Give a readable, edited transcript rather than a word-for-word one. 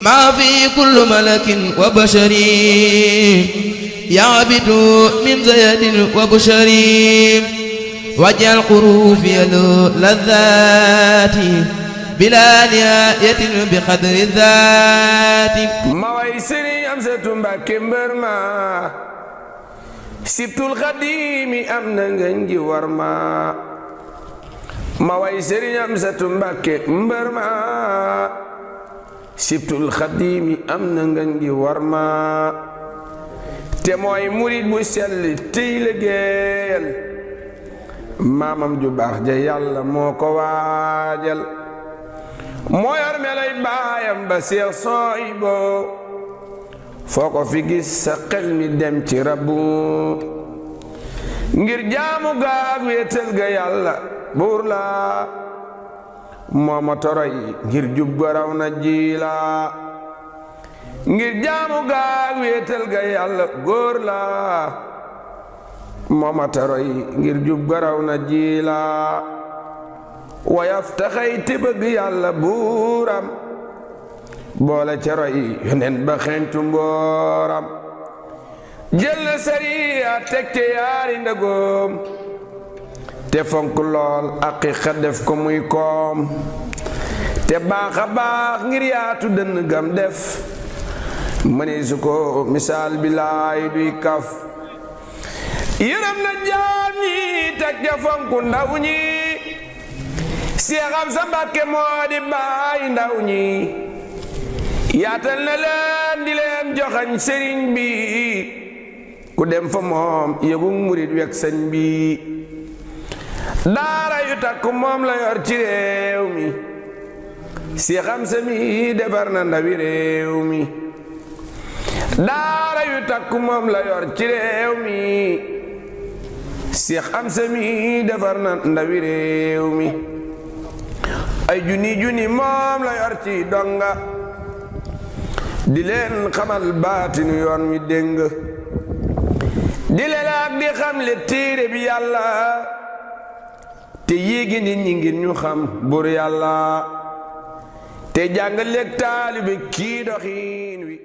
ما في كل ملك وبشر يعبد من زيد وبشر واجعل قروفي للذات بلا نهاية بقدر الذات ما ويسري أمسة بكمبر ما سبت الخديم أمنا غنجي ورما ما ويسري أمسة بكمبر ما sibtul xadimi am na ngeen gi warma te mooy murid bu sell tey liggéeyal maamam ju baax ja yàlla moo ko waajal moo yor melay baayam ba seex sooybo foo ko fi gis sa xel mi dem ci rabbu ngir jaamu gaag wéetal ga yàlla buur la mooma toroy ngir jub garaw na jiila ngir jaamu gaag wéetal ga yàlla góor la mooma toroy ngir jub garaw na jiila wayaf taxay te bëgg yàlla buuram boole caroy yonen ba xentu mbooram jël na sariya teg te yaari ndagoom te fonk lool aqiqa def ko muy koom te baax a baax ngir yaatu dënn gam def mëni su ko misaal bi laay duy kaf yërëm na jaam ñi teg ca fonk ndaw ñi seexam sa Mbàkke moo di baay ndaw ñi yaatal na leen di leen joxañ sëriñ bi ku dem fa moom yëgu murid wek sëñ bi daara yu takku moom la yor ci réew mi si xam sa mi defar na ndawi réew mi daara yu takku moom la yor ci réew mi si xam sa mi defar na ndawi réew mi ay junni moom la yor ci donga di leen xamal baatinu yoon wi déng di leen ak di xam le téere bi yàlla te yéegi nit ñi ngir ñu xam bur yàlla te jàngaleeg taalibe kii doxiin wi